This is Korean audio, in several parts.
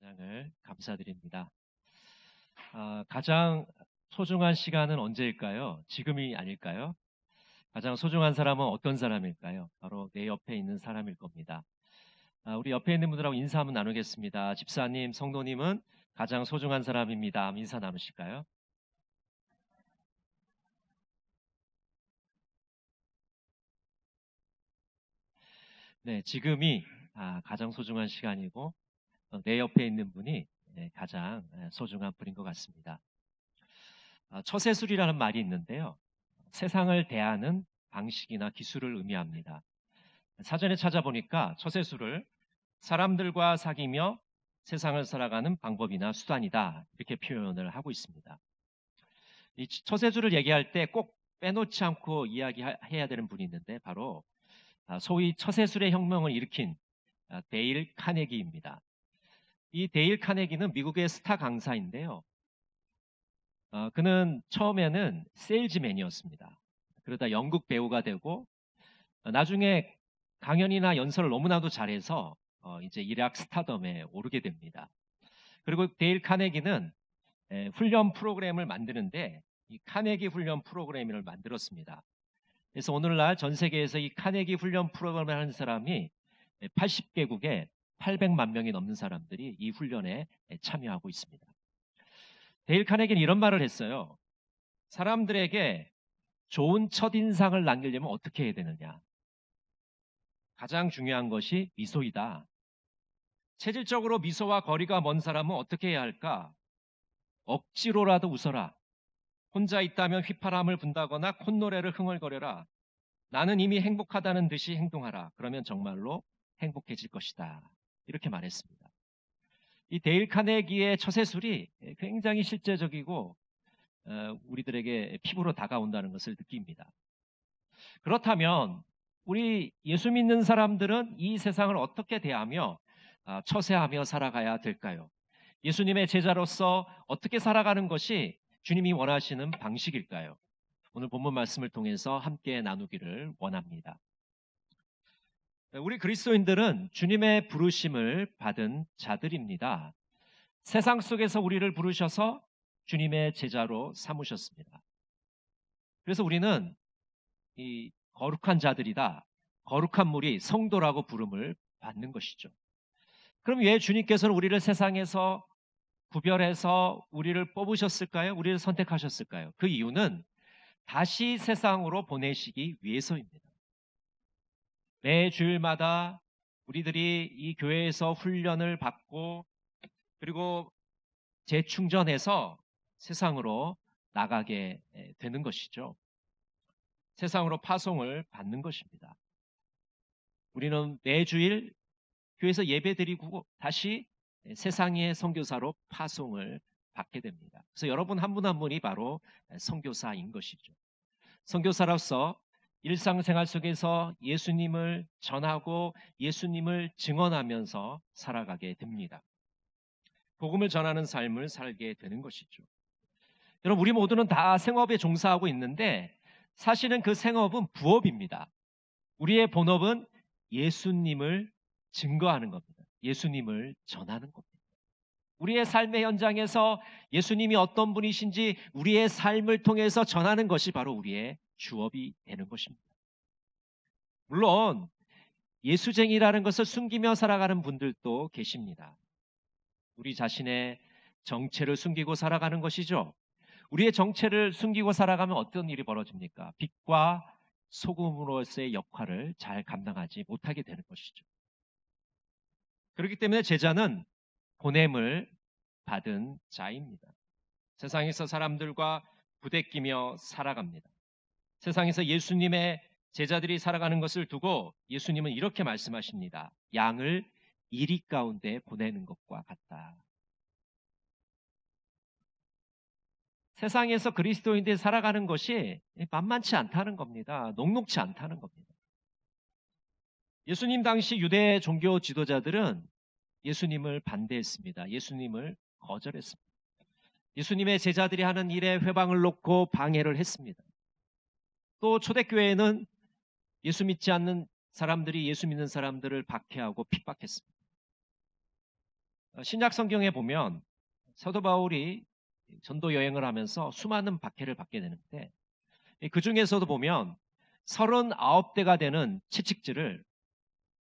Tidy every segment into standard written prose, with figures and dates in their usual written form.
을 감사드립니다. 가장 소중한 시간은 언제일까요? 지금이 아닐까요? 가장 소중한 사람은 어떤 사람일까요? 바로 내 옆에 있는 사람일 겁니다. 우리 옆에 있는 분들하고 인사 한번 나누겠습니다. 집사님, 성도님은 가장 소중한 사람입니다. 인사 나누실까요? 네, 지금이 가장 소중한 시간이고 내 옆에 있는 분이 가장 소중한 분인 것 같습니다. 처세술이라는 말이 있는데요. 세상을 대하는 방식이나 기술을 의미합니다. 사전에 찾아보니까 처세술을 사람들과 사귀며 세상을 살아가는 방법이나 수단이다, 이렇게 표현을 하고 있습니다. 이 처세술을 얘기할 때 꼭 빼놓지 않고 이야기해야 되는 분이 있는데 바로 소위 처세술의 혁명을 일으킨 데일 카네기입니다. 이 데일 카네기는 미국의 스타 강사인데요. 그는 처음에는 세일즈맨이었습니다. 그러다 연극 배우가 되고 나중에 강연이나 연설을 너무나도 잘해서 이제 일약 스타덤에 오르게 됩니다. 그리고 데일 카네기는 훈련 프로그램을 만드는데 이 카네기 훈련 프로그램을 만들었습니다. 그래서 오늘날 전 세계에서 이 카네기 훈련 프로그램을 하는 사람이 80개국에 800만 명이 넘는 사람들이 이 훈련에 참여하고 있습니다. 데일 카네기는 이런 말을 했어요. 사람들에게 좋은 첫인상을 남기려면 어떻게 해야 되느냐? 가장 중요한 것이 미소이다. 체질적으로 미소와 거리가 먼 사람은 어떻게 해야 할까? 억지로라도 웃어라. 혼자 있다면 휘파람을 분다거나 콧노래를 흥얼거려라. 나는 이미 행복하다는 듯이 행동하라. 그러면 정말로 행복해질 것이다. 이렇게 말했습니다. 이 데일 카네기의 처세술이 굉장히 실제적이고 우리들에게 피부로 다가온다는 것을 느낍니다. 그렇다면 우리 예수 믿는 사람들은 이 세상을 어떻게 대하며 처세하며 살아가야 될까요? 예수님의 제자로서 어떻게 살아가는 것이 주님이 원하시는 방식일까요? 오늘 본문 말씀을 통해서 함께 나누기를 원합니다. 우리 그리스도인들은 주님의 부르심을 받은 자들입니다. 세상 속에서 우리를 부르셔서 주님의 제자로 삼으셨습니다. 그래서 우리는 이 거룩한 자들이다, 거룩한 무리, 성도라고 부름을 받는 것이죠. 그럼 왜 주님께서는 우리를 세상에서 구별해서 우리를 뽑으셨을까요? 우리를 선택하셨을까요? 그 이유는 다시 세상으로 보내시기 위해서입니다. 매 주일마다 우리들이 이 교회에서 훈련을 받고 그리고 재충전해서 세상으로 나가게 되는 것이죠. 세상으로 파송을 받는 것입니다. 우리는 매주일 교회에서 예배드리고 다시 세상의 선교사로 파송을 받게 됩니다. 그래서 여러분 한 분 한 분이 바로 선교사인 것이죠. 선교사로서 일상생활 속에서 예수님을 전하고 예수님을 증언하면서 살아가게 됩니다. 복음을 전하는 삶을 살게 되는 것이죠. 여러분, 우리 모두는 다 생업에 종사하고 있는데 사실은 그 생업은 부업입니다. 우리의 본업은 예수님을 증거하는 겁니다. 예수님을 전하는 겁니다. 우리의 삶의 현장에서 예수님이 어떤 분이신지 우리의 삶을 통해서 전하는 것이 바로 우리의 주업이 되는 것입니다. 물론 예수쟁이라는 것을 숨기며 살아가는 분들도 계십니다. 우리 자신의 정체를 숨기고 살아가는 것이죠. 우리의 정체를 숨기고 살아가면 어떤 일이 벌어집니까? 빛과 소금으로서의 역할을 잘 감당하지 못하게 되는 것이죠. 그렇기 때문에 제자는 보냄을 받은 자입니다. 세상에서 사람들과 부대끼며 살아갑니다. 세상에서 예수님의 제자들이 살아가는 것을 두고 예수님은 이렇게 말씀하십니다. 양을 이리 가운데 보내는 것과 같다. 세상에서 그리스도인들이 살아가는 것이 만만치 않다는 겁니다. 녹록치 않다는 겁니다. 예수님 당시 유대 종교 지도자들은 예수님을 반대했습니다. 예수님을 거절했습니다. 예수님의 제자들이 하는 일에 회방을 놓고 방해를 했습니다. 또 초대교회에는 예수 믿지 않는 사람들이 예수 믿는 사람들을 박해하고 핍박했습니다. 신약 성경에 보면 사도 바울이 전도 여행을 하면서 수많은 박해를 받게 되는데 그 중에서도 보면 39대가 되는 채찍질을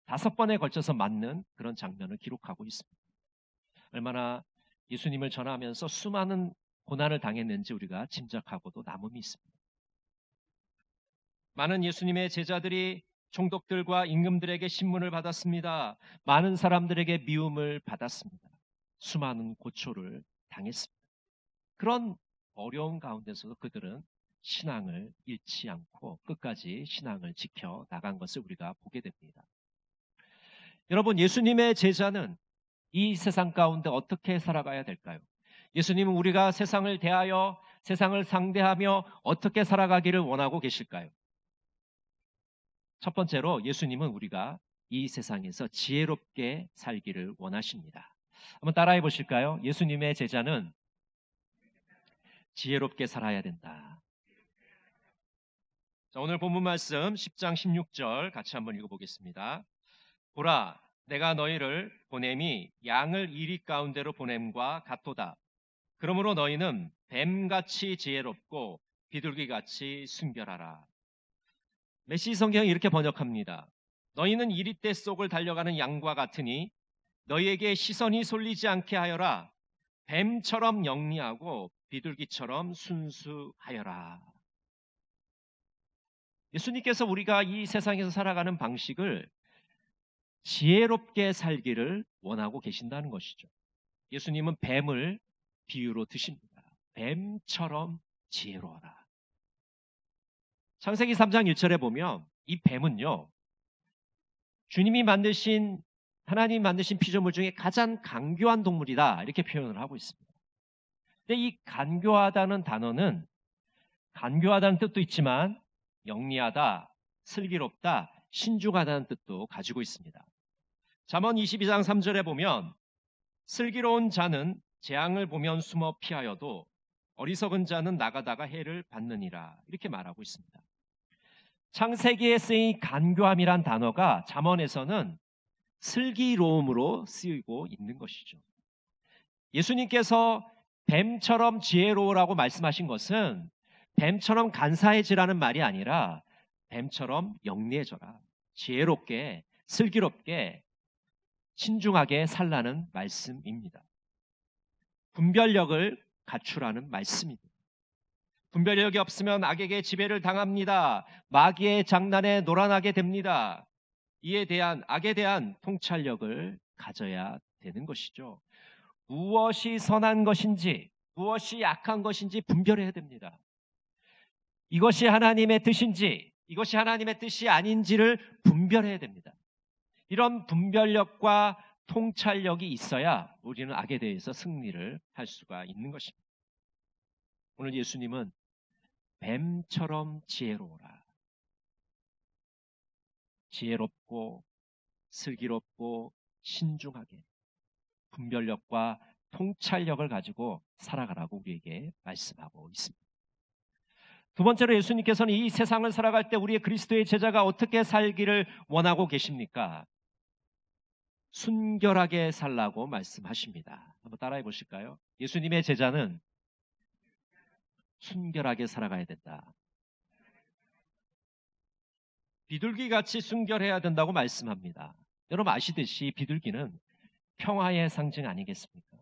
5번에 걸쳐서 맞는 그런 장면을 기록하고 있습니다. 얼마나 예수님을 전하면서 수많은 고난을 당했는지 우리가 짐작하고도 남음이 있습니다. 많은 예수님의 제자들이 총독들과 임금들에게 신문을 받았습니다. 많은 사람들에게 미움을 받았습니다. 수많은 고초를 당했습니다. 그런 어려운 가운데서도 그들은 신앙을 잃지 않고 끝까지 신앙을 지켜 나간 것을 우리가 보게 됩니다. 여러분, 예수님의 제자는 이 세상 가운데 어떻게 살아가야 될까요? 예수님은 우리가 세상을 대하여 세상을 상대하며 어떻게 살아가기를 원하고 계실까요? 첫 번째로 예수님은 우리가 이 세상에서 지혜롭게 살기를 원하십니다. 한번 따라해 보실까요? 예수님의 제자는 지혜롭게 살아야 된다. 자, 오늘 본문 말씀 10장 16절 같이 한번 읽어보겠습니다. 보라, 내가 너희를 보냄이 양을 이리 가운데로 보냄과 같도다. 그러므로 너희는 뱀같이 지혜롭고 비둘기같이 순결하라. 메시지 성경이 이렇게 번역합니다. 너희는 이리떼 속을 달려가는 양과 같으니 너희에게 시선이 쏠리지 않게 하여라. 뱀처럼 영리하고 비둘기처럼 순수하여라. 예수님께서 우리가 이 세상에서 살아가는 방식을 지혜롭게 살기를 원하고 계신다는 것이죠. 예수님은 뱀을 비유로 드십니다. 뱀처럼 지혜로워라. 창세기 3장 1절에 보면 이 뱀은요, 하나님 만드신 피조물 중에 가장 간교한 동물이다 이렇게 표현을 하고 있습니다. 근데 이 간교하다는 단어는 간교하다는 뜻도 있지만 영리하다, 슬기롭다, 신중하다는 뜻도 가지고 있습니다. 잠언 22장 3절에 보면 슬기로운 자는 재앙을 보면 숨어 피하여도 어리석은 자는 나가다가 해를 받느니라 이렇게 말하고 있습니다. 창세기에 쓰인 간교함이란 단어가 잠언에서는 슬기로움으로 쓰이고 있는 것이죠. 예수님께서 뱀처럼 지혜로우라고 말씀하신 것은 뱀처럼 간사해지라는 말이 아니라 뱀처럼 영리해져라. 지혜롭게, 슬기롭게, 신중하게 살라는 말씀입니다. 분별력을 갖추라는 말씀입니다. 분별력이 없으면 악에게 지배를 당합니다. 마귀의 장난에 놀아나게 됩니다. 악에 대한 통찰력을 가져야 되는 것이죠. 무엇이 선한 것인지, 무엇이 악한 것인지 분별해야 됩니다. 이것이 하나님의 뜻인지, 이것이 하나님의 뜻이 아닌지를 분별해야 됩니다. 이런 분별력과 통찰력이 있어야 우리는 악에 대해서 승리를 할 수가 있는 것입니다. 오늘 예수님은 뱀처럼 지혜로워라. 지혜롭고 슬기롭고 신중하게 분별력과 통찰력을 가지고 살아가라고 우리에게 말씀하고 있습니다. 두 번째로 예수님께서는 이 세상을 살아갈 때 우리의 그리스도의 제자가 어떻게 살기를 원하고 계십니까? 순결하게 살라고 말씀하십니다. 한번 따라해 보실까요? 예수님의 제자는 순결하게 살아가야 된다. 비둘기같이 순결해야 된다고 말씀합니다. 여러분 아시듯이 비둘기는 평화의 상징 아니겠습니까?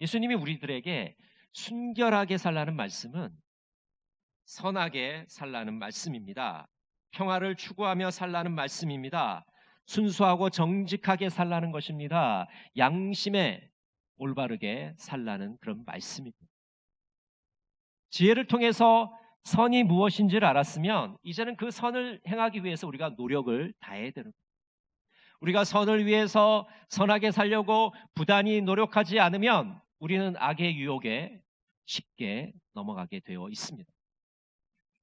예수님이 우리들에게 순결하게 살라는 말씀은 선하게 살라는 말씀입니다. 평화를 추구하며 살라는 말씀입니다. 순수하고 정직하게 살라는 것입니다. 양심에 올바르게 살라는 그런 말씀입니다. 지혜를 통해서 선이 무엇인지를 알았으면 이제는 그 선을 행하기 위해서 우리가 노력을 다해야 되는 거예요. 우리가 선을 위해서 선하게 살려고 부단히 노력하지 않으면 우리는 악의 유혹에 쉽게 넘어가게 되어 있습니다.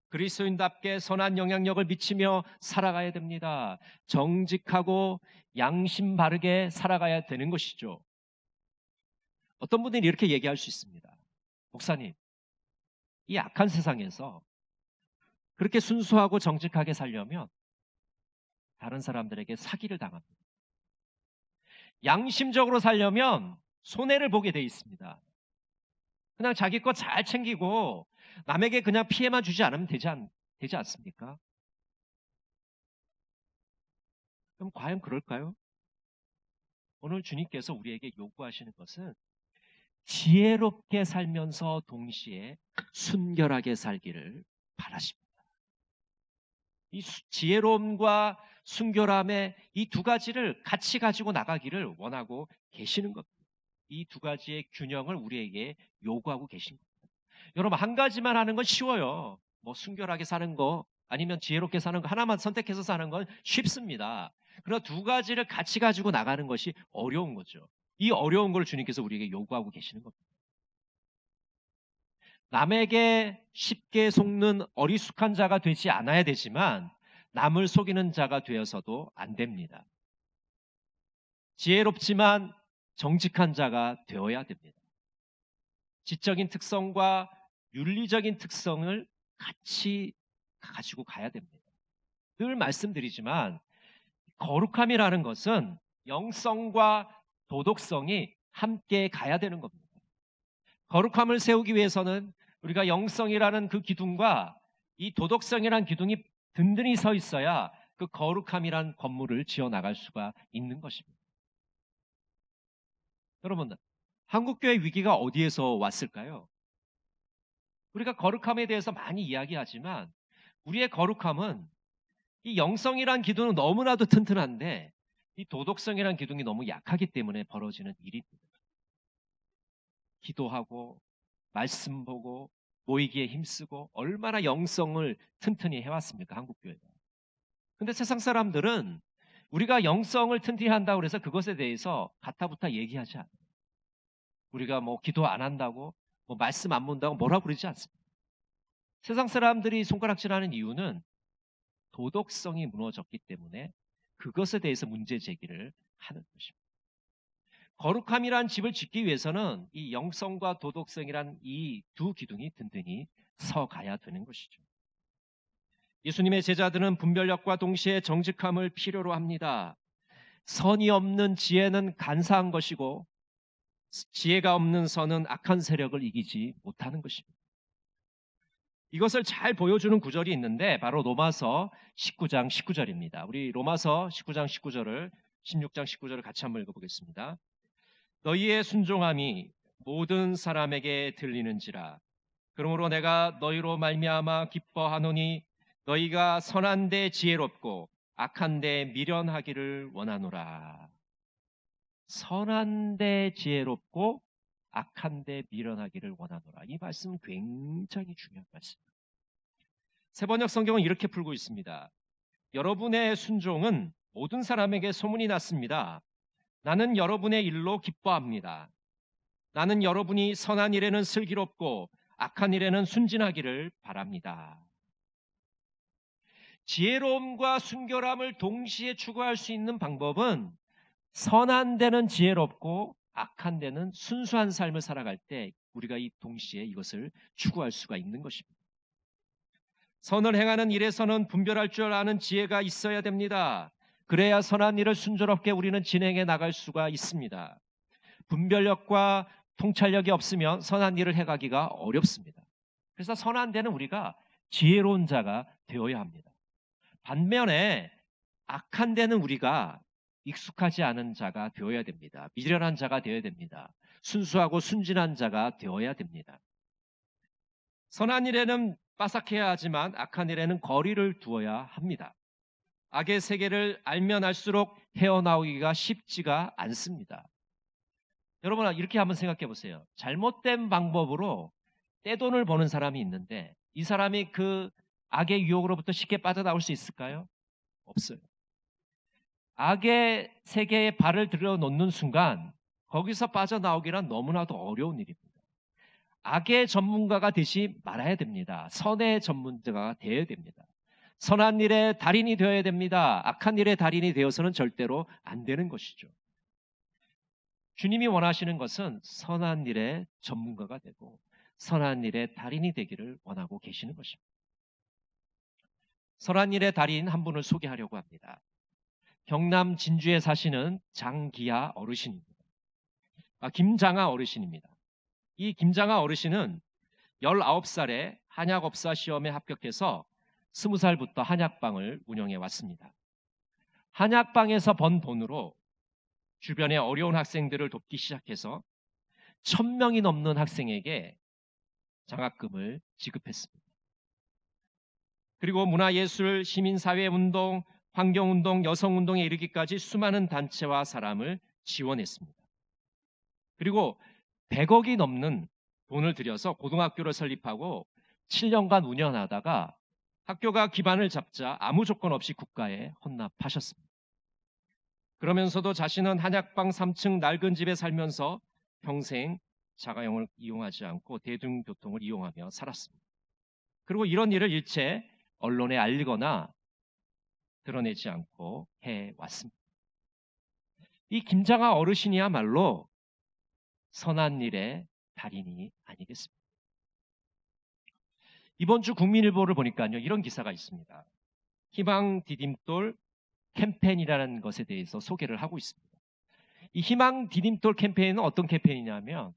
그리스도인답게 선한 영향력을 미치며 살아가야 됩니다. 정직하고 양심 바르게 살아가야 되는 것이죠. 어떤 분들이 이렇게 얘기할 수 있습니다. 목사님, 이 악한 세상에서 그렇게 순수하고 정직하게 살려면 다른 사람들에게 사기를 당합니다. 양심적으로 살려면 손해를 보게 돼 있습니다. 그냥 자기 것 잘 챙기고 남에게 그냥 피해만 주지 않으면 되지 않습니까? 그럼 과연 그럴까요? 오늘 주님께서 우리에게 요구하시는 것은 지혜롭게 살면서 동시에 순결하게 살기를 바라십니다. 이 지혜로움과 순결함의 이 두 가지를 같이 가지고 나가기를 원하고 계시는 겁니다. 이 두 가지의 균형을 우리에게 요구하고 계신 겁니다. 여러분, 한 가지만 하는 건 쉬워요. 뭐 순결하게 사는 거 아니면 지혜롭게 사는 거 하나만 선택해서 사는 건 쉽습니다. 그러나 두 가지를 같이 가지고 나가는 것이 어려운 거죠. 이 어려운 걸 주님께서 우리에게 요구하고 계시는 겁니다. 남에게 쉽게 속는 어리숙한 자가 되지 않아야 되지만 남을 속이는 자가 되어서도 안 됩니다. 지혜롭지만 정직한 자가 되어야 됩니다. 지적인 특성과 윤리적인 특성을 같이 가지고 가야 됩니다. 늘 말씀드리지만 거룩함이라는 것은 영성과 도덕성이 함께 가야 되는 겁니다. 거룩함을 세우기 위해서는 우리가 영성이라는 그 기둥과 이 도덕성이라는 기둥이 든든히 서 있어야 그 거룩함이라는 건물을 지어 나갈 수가 있는 것입니다. 여러분, 한국교회 위기가 어디에서 왔을까요? 우리가 거룩함에 대해서 많이 이야기하지만 우리의 거룩함은 이 영성이란 기둥은 너무나도 튼튼한데 이 도덕성이란 기둥이 너무 약하기 때문에 벌어지는 일입니다. 기도하고 말씀 보고 모이기에 힘쓰고 얼마나 영성을 튼튼히 해왔습니까? 한국교회가. 근데 세상 사람들은 우리가 영성을 튼튼히 한다고 해서 그것에 대해서 가타부타 얘기하지 않아요. 우리가 뭐 기도 안 한다고 뭐 말씀 안 본다고 뭐라 그러지 않습니다. 세상 사람들이 손가락질하는 이유는 도덕성이 무너졌기 때문에 그것에 대해서 문제 제기를 하는 것입니다. 거룩함이란 집을 짓기 위해서는 이 영성과 도덕성이란 이 두 기둥이 든든히 서가야 되는 것이죠. 예수님의 제자들은 분별력과 동시에 정직함을 필요로 합니다. 선이 없는 지혜는 간사한 것이고 지혜가 없는 선은 악한 세력을 이기지 못하는 것입니다. 이것을 잘 보여주는 구절이 있는데 바로 로마서 19장 19절입니다. 우리 로마서 19장 19절을 16장 19절을 같이 한번 읽어보겠습니다. 너희의 순종함이 모든 사람에게 들리는지라. 그러므로 내가 너희로 말미암아 기뻐하노니 너희가 선한 데 지혜롭고 악한 데 미련하기를 원하노라. 선한 데 지혜롭고 악한 데 미련하기를 원하노라. 이 말씀은 굉장히 중요한 말씀입니다. 세번역 성경은 이렇게 풀고 있습니다. 여러분의 순종은 모든 사람에게 소문이 났습니다. 나는 여러분의 일로 기뻐합니다. 나는 여러분이 선한 일에는 슬기롭고 악한 일에는 순진하기를 바랍니다. 지혜로움과 순결함을 동시에 추구할 수 있는 방법은 선한 데는 지혜롭고 악한 데는 순수한 삶을 살아갈 때 우리가 이 동시에 이것을 추구할 수가 있는 것입니다. 선을 행하는 일에서는 분별할 줄 아는 지혜가 있어야 됩니다. 그래야 선한 일을 순조롭게 우리는 진행해 나갈 수가 있습니다. 분별력과 통찰력이 없으면 선한 일을 해가기가 어렵습니다. 그래서 선한 데는 우리가 지혜로운 자가 되어야 합니다. 반면에 악한 데는 우리가 익숙하지 않은 자가 되어야 됩니다. 미련한 자가 되어야 됩니다. 순수하고 순진한 자가 되어야 됩니다. 선한 일에는 빠삭해야 하지만 악한 일에는 거리를 두어야 합니다. 악의 세계를 알면 알수록 헤어나오기가 쉽지가 않습니다. 여러분, 이렇게 한번 생각해 보세요. 잘못된 방법으로 떼돈을 버는 사람이 있는데 이 사람이 그 악의 유혹으로부터 쉽게 빠져나올 수 있을까요? 없어요. 악의 세계에 발을 들여놓는 순간 거기서 빠져나오기란 너무나도 어려운 일입니다. 악의 전문가가 되지 말아야 됩니다. 선의 전문가가 되어야 됩니다. 선한 일의 달인이 되어야 됩니다. 악한 일의 달인이 되어서는 절대로 안 되는 것이죠. 주님이 원하시는 것은 선한 일의 전문가가 되고 선한 일의 달인이 되기를 원하고 계시는 것입니다. 선한 일의 달인 한 분을 소개하려고 합니다. 경남 진주에 사시는 장기하 어르신입니다. 김장하 어르신입니다. 이 김장하 어르신은 19살에 한약업사 시험에 합격해서 20살부터 한약방을 운영해 왔습니다. 한약방에서 번 돈으로 주변의 어려운 학생들을 돕기 시작해서 1000명이 넘는 학생에게 장학금을 지급했습니다. 그리고 문화예술, 시민사회운동, 환경운동, 여성운동에 이르기까지 수많은 단체와 사람을 지원했습니다. 그리고 100억이 넘는 돈을 들여서 고등학교를 설립하고 7년간 운영하다가 학교가 기반을 잡자 아무 조건 없이 국가에 헌납하셨습니다. 그러면서도 자신은 한약방 3층 낡은 집에 살면서 평생 자가용을 이용하지 않고 대중교통을 이용하며 살았습니다. 그리고 이런 일을 일체 언론에 알리거나 드러내지 않고 해왔습니다. 이 김장하 어르신이야말로 선한 일의 달인이 아니겠습니까? 이번 주 국민일보를 보니까요, 이런 기사가 있습니다. 희망 디딤돌 캠페인이라는 것에 대해서 소개를 하고 있습니다. 이 희망 디딤돌 캠페인은 어떤 캠페인이냐면,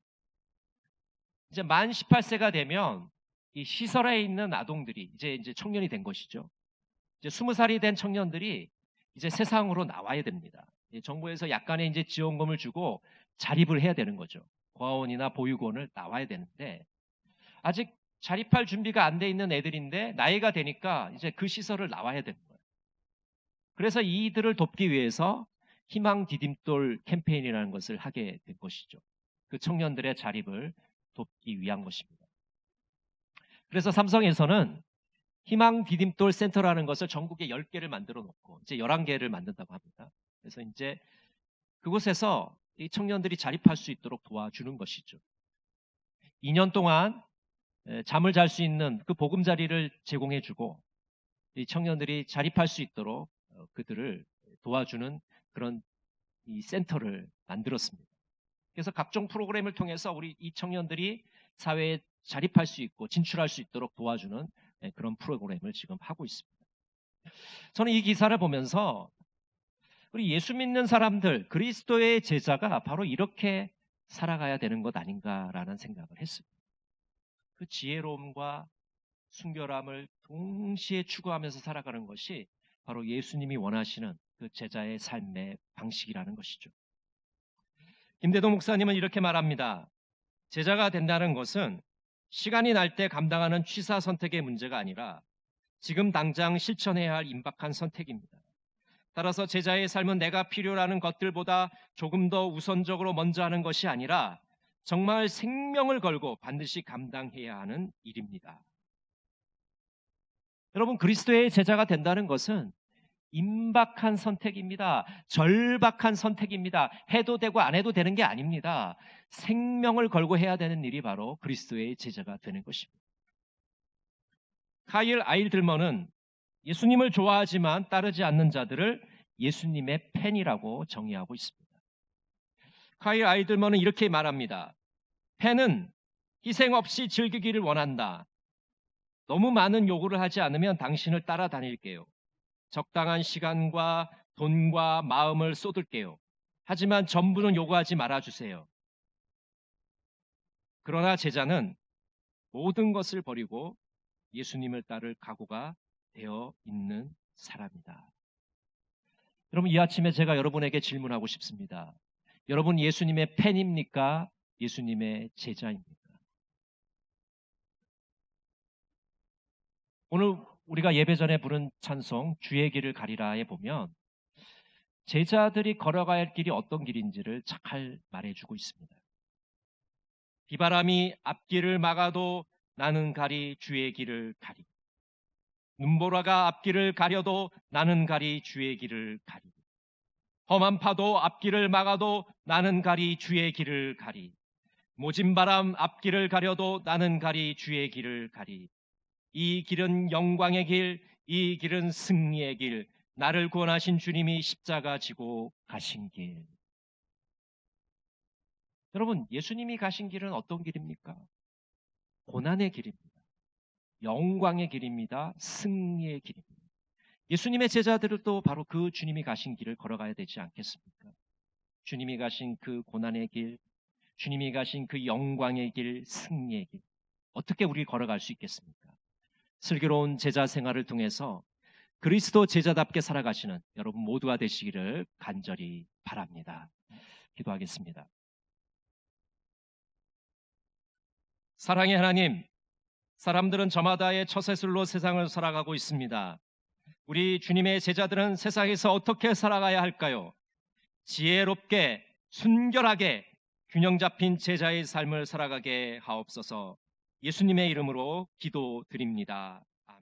이제 만 18세가 되면 이 시설에 있는 아동들이 이제 청년이 된 것이죠. 이제 20살이 된 청년들이 이제 세상으로 나와야 됩니다. 정부에서 약간의 이제 지원금을 주고 자립을 해야 되는 거죠. 고아원이나 보육원을 나와야 되는데, 아직 자립할 준비가 안 돼 있는 애들인데 나이가 되니까 이제 그 시설을 나와야 되는 거예요. 그래서 이들을 돕기 위해서 희망 디딤돌 캠페인이라는 것을 하게 된 것이죠. 그 청년들의 자립을 돕기 위한 것입니다. 그래서 삼성에서는 희망 디딤돌 센터라는 것을 전국에 10개를 만들어 놓고 이제 11개를 만든다고 합니다. 그래서 이제 그곳에서 이 청년들이 자립할 수 있도록 도와주는 것이죠. 2년 동안 잠을 잘 수 있는 그 보금자리를 제공해주고 이 청년들이 자립할 수 있도록 그들을 도와주는 그런 이 센터를 만들었습니다. 그래서 각종 프로그램을 통해서 우리 이 청년들이 사회에 자립할 수 있고 진출할 수 있도록 도와주는 그런 프로그램을 지금 하고 있습니다. 저는 이 기사를 보면서 우리 예수 믿는 사람들, 그리스도의 제자가 바로 이렇게 살아가야 되는 것 아닌가라는 생각을 했습니다. 그 지혜로움과 순결함을 동시에 추구하면서 살아가는 것이 바로 예수님이 원하시는 그 제자의 삶의 방식이라는 것이죠. 김대동 목사님은 이렇게 말합니다. 제자가 된다는 것은 시간이 날 때 감당하는 취사 선택의 문제가 아니라 지금 당장 실천해야 할 임박한 선택입니다. 따라서 제자의 삶은 내가 필요로 하는 것들보다 조금 더 우선적으로 먼저 하는 것이 아니라 정말 생명을 걸고 반드시 감당해야 하는 일입니다. 여러분, 그리스도의 제자가 된다는 것은 임박한 선택입니다. 절박한 선택입니다. 해도 되고 안 해도 되는 게 아닙니다. 생명을 걸고 해야 되는 일이 바로 그리스도의 제자가 되는 것입니다. 카일 아일들먼은 예수님을 좋아하지만 따르지 않는 자들을 예수님의 팬이라고 정의하고 있습니다. 카일 아일들먼은 이렇게 말합니다. 팬은 희생 없이 즐기기를 원한다. 너무 많은 요구를 하지 않으면 당신을 따라다닐게요. 적당한 시간과 돈과 마음을 쏟을게요. 하지만 전부는 요구하지 말아주세요. 그러나 제자는 모든 것을 버리고 예수님을 따를 각오가 되어 있는 사람이다. 여러분, 이 아침에 제가 여러분에게 질문하고 싶습니다. 여러분, 예수님의 팬입니까? 예수님의 제자입니까? 오늘 우리가 예배 전에 부른 찬송 주의 길을 가리라에 보면 제자들이 걸어가야 할 길이 어떤 길인지를 잘 말해주고 있습니다. 비바람이 앞길을 막아도 나는 가리 주의 길을 가리. 눈보라가 앞길을 가려도 나는 가리 주의 길을 가리. 험한 파도 앞길을 막아도 나는 가리 주의 길을 가리. 모진 바람 앞길을 가려도 나는 가리 주의 길을 가리. 이 길은 영광의 길, 이 길은 승리의 길, 나를 구원하신 주님이 십자가 지고 가신 길. 여러분, 예수님이 가신 길은 어떤 길입니까? 고난의 길입니다. 영광의 길입니다. 승리의 길입니다. 예수님의 제자들도 바로 그 주님이 가신 길을 걸어가야 되지 않겠습니까? 주님이 가신 그 고난의 길, 주님이 가신 그 영광의 길, 승리의 길, 어떻게 우리 걸어갈 수 있겠습니까? 슬기로운 제자 생활을 통해서 그리스도 제자답게 살아가시는 여러분 모두가 되시기를 간절히 바랍니다. 기도하겠습니다. 사랑의 하나님, 사람들은 저마다의 처세술로 세상을 살아가고 있습니다. 우리 주님의 제자들은 세상에서 어떻게 살아가야 할까요? 지혜롭게, 순결하게, 균형 잡힌 제자의 삶을 살아가게 하옵소서. 예수님의 이름으로 기도드립니다.